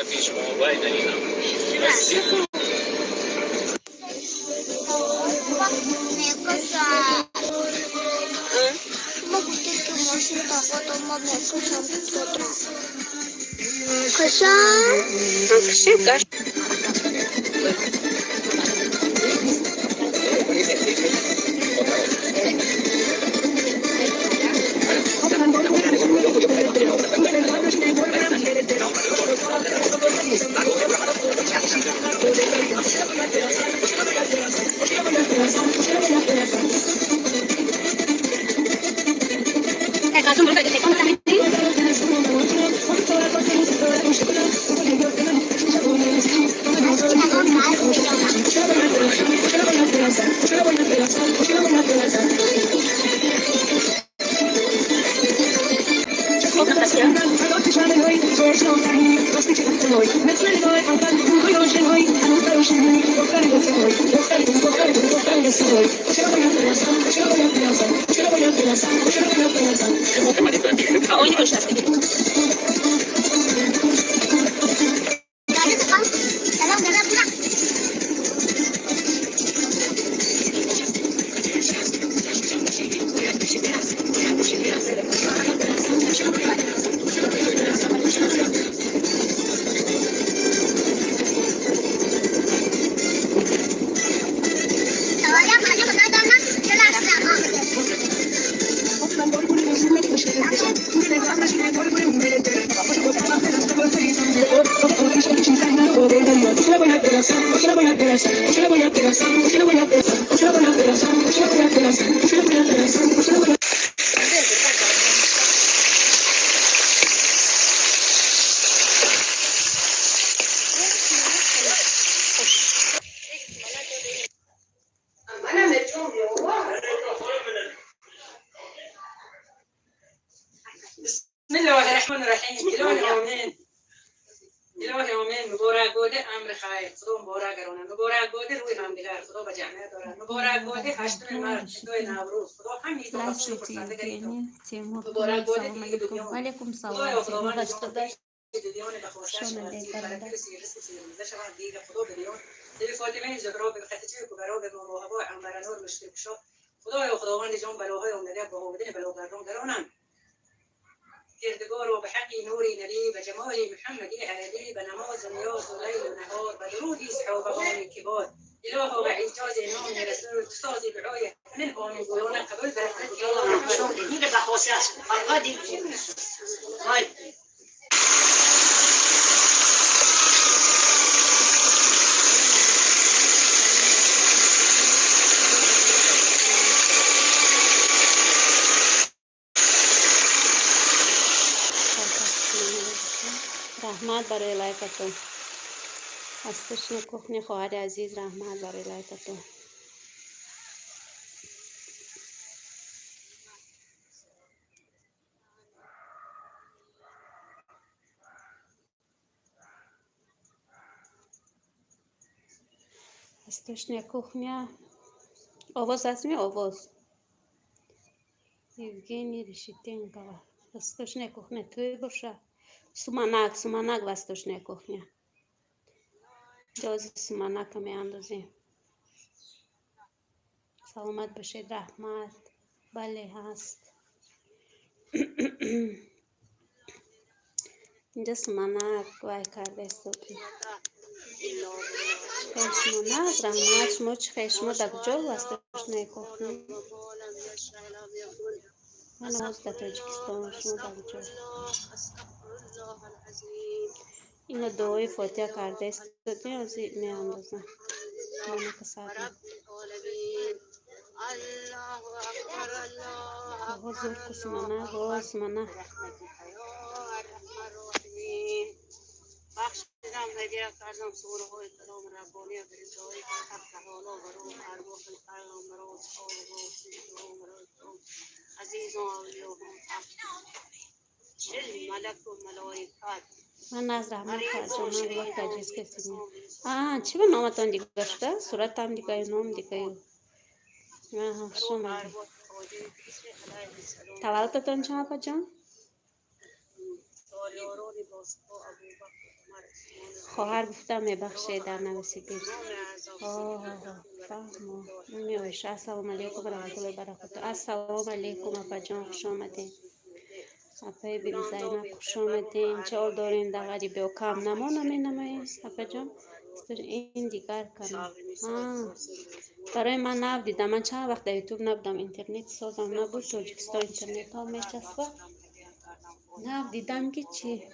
پیش موقع دلیلم بسم الله الرحمن الرحیم. الهی آمین. الهی آمین. مبارک باده امر خیر. خدا مبارک گرونه. مبارک باده روی همدیگر. خدا به جمعیت دارد. مبارک باده هشتم مارچ دوی نوروز. خدا همین تو بخشش فرستنده گردید. مبارک باده دیگه دنیا. وعلیکم خدایا سلام. خداوند جان دیدیان بخواسته شود. برکت سیرس سیرزه شود دیگه خدا بدیان. دیگه فاطمه زهرا به خطیجه کبرا به مروحه عنبر نور مشکل شو. خدایا خداوند جان بلاهای اومده به آمدن بلاگردان درانم. کردگار و به حق نوری نبی و جمال محمدی علی به نماز نیاز و لیل و نهار و درودی صحابگان کبار اله و اعجاز نام رسول تسازی برای من آمین گویان قبول برکت الله این به خاصیت فرقادی های رحمت برای لایکتون. هستش کوخنی خواهر عزیز، رحمت برای لایکتون. هستش کوخنی آواز هست می آواز Евгений Решетенкова. Восточная кухня Тойбуша. Суманак, восточная кухня. جواز سمانک رو میاندازیم. سلامت باشید. رحمت بله هست. اینجا سمانک وای کرده استوپی خیشمونک. رحمت شما چه خیشمون در کجا وستاشنه کухня؟ من از تاجیکستان. شما در کجا؟ اینو دعای فاتحه کرده استوپی از میاندازم. من کساد حضور کسمانه باز منه بخش دیدم هدیه کردم سوره های کلام ربانی و برزایی حق تعالی و روح ارواح پیغمبر و اصحاب و عزیز و اولیاء علم ملک و ملائکت. من از رحمت فرزانه وقت تجهیز کردیم. چی به نامتان دیگه شده؟ صورت هم دیگه نام دیگه. شما تولدتان چه آقا جان؟ خواهر گفتم میبخشه در نویسی بیرس. فهمو نمیوش. السلام علیکم و رحمت الله و برکاته. السلام علیکم اپا جان، خوش آمدین. اپای بی زینب خوش آمدین. چال دارین در غریبه و کم نمایین اپا جان. این دیگر کنم. برای من نبودیدم. من چند وقت در یوتیوب نبودم، اینترنت سازم نبود، تاجیکستان اینترنت ها میچسبه نبودیدم که چی.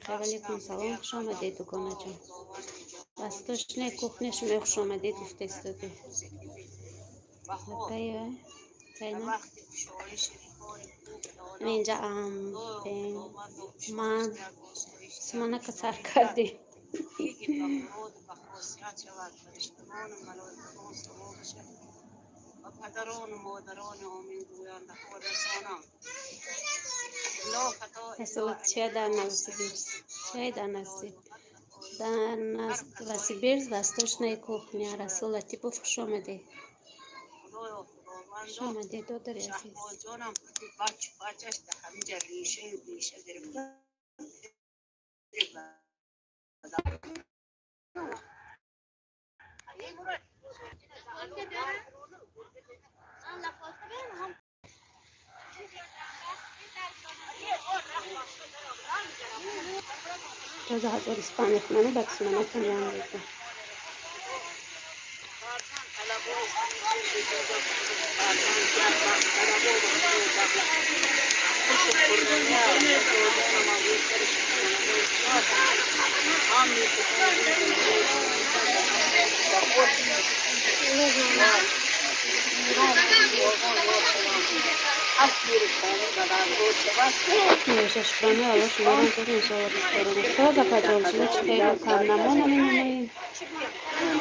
خیلی علیکم سلام، خوش آمدید دوگانه جان. بستش نه کوخنش می خوش آمدید گفته استادی. بایه زینب اینجا من سمانه کسر کردی. رسولت چه در نویسی بیرز؟ چه در نویسی؟ در نویسی بیرز بستش نه کوخنی. رسولتی بو خوش آمدید. خوش آمدید دادر عزیز. جزا هزار اسپانی خمانه بکسونه کنیم دیگه. میشش کنه حالا شما رو زدین شما دستارم ساز پجام شده چه خیلی کم نمانم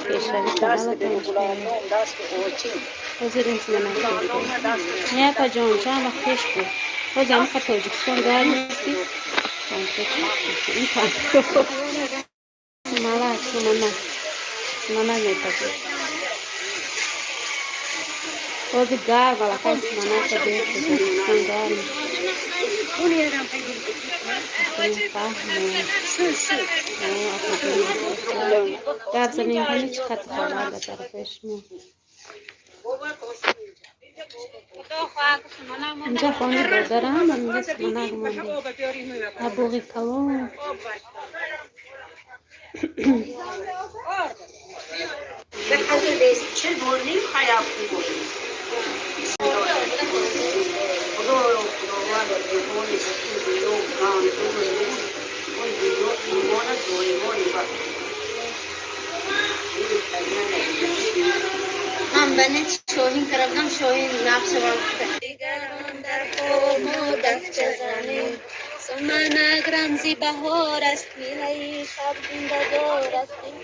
پیشروی کانال کنشتیم حضورین سلامت کنشتیم نه پجام چند وقت پیش بود باز همه که تاجیکستان دار میشتی این پانتو سمالک میپذیر باز گار بالا خیلی سمالک که دید که تاجیکستان دار میشتی گاب زنین کنی چه خط خواهر به طرفش می اینجا خانه بردارم و اینجا سمانه گمانده ابوغی کلون من بنت شاهین کردم شاهین نفس وقت دیگران در قوم و دفت زنه سمنگ رمزی بهار است میلهی شب زنده دار است این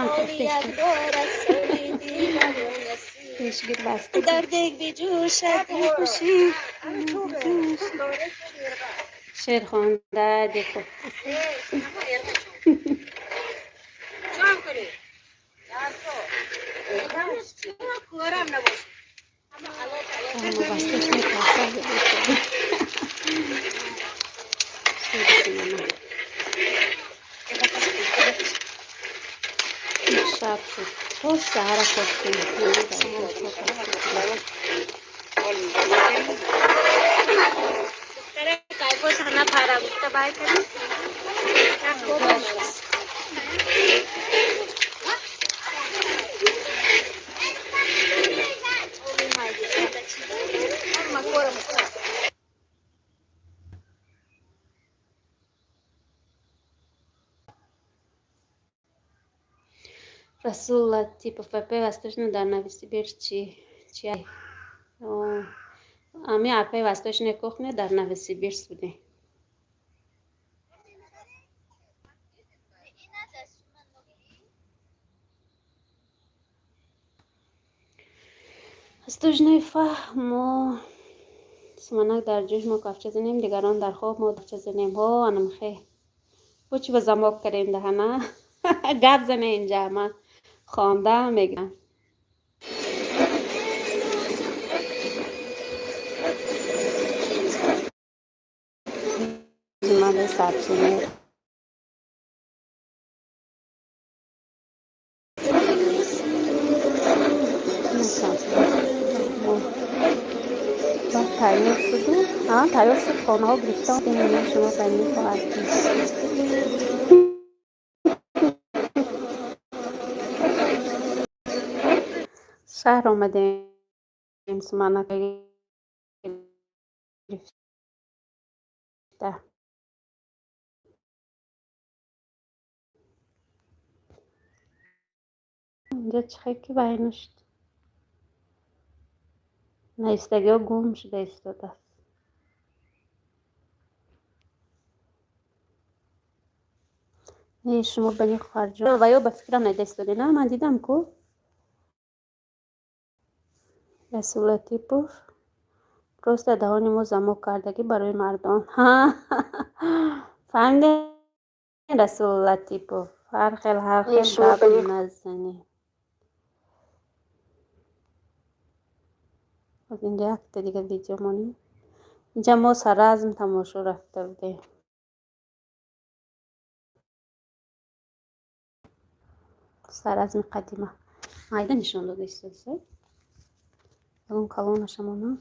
خوشی یک دار است سولی دیگر در دیگ بی جوشد این خوشی شیر خونده دیکو شام کنی کورم نباشه اما بستش میپرسه بودید شب شد تو سهر کفتیم काय को खाना फारा तो बाय करी رسول tipo وستش نه در نویسی بیر چی امی اپای وستش نکوخ نه در نویسی بیر بوده استوج نفهمو سمانک در جوش ما کافچه زنیم دیگران در خواب ما دفچه زنیم ها انم خیلی بچی به زماک کریم ده نه گب زنه اینجا من خوانده میگم ماله سبزی میاد. تیار شده؟ ها تیار شد. خانه ها گرفتم دیگه شما پنیر خواهد شهر آمدیم سمانک گرفته. اینجا چه که بینشت نیستگی ها گم شده ایستاده است. نه شما بنی خرجا و یا به فکرم ندیستاده. نه من دیدم کو رسول لطیپوف درست دهانی ما زما کردگی برای مردان. ها فهمیدین رسول لطیپوف هر خیل گپ نزنی. از اینجا یک تا دیگه ویدیو مونیم. اینجا ما سرازم تماشا رفته بودیم. سرازم قدیمه مایده نشان داده ایستاده. اون کلونش همونه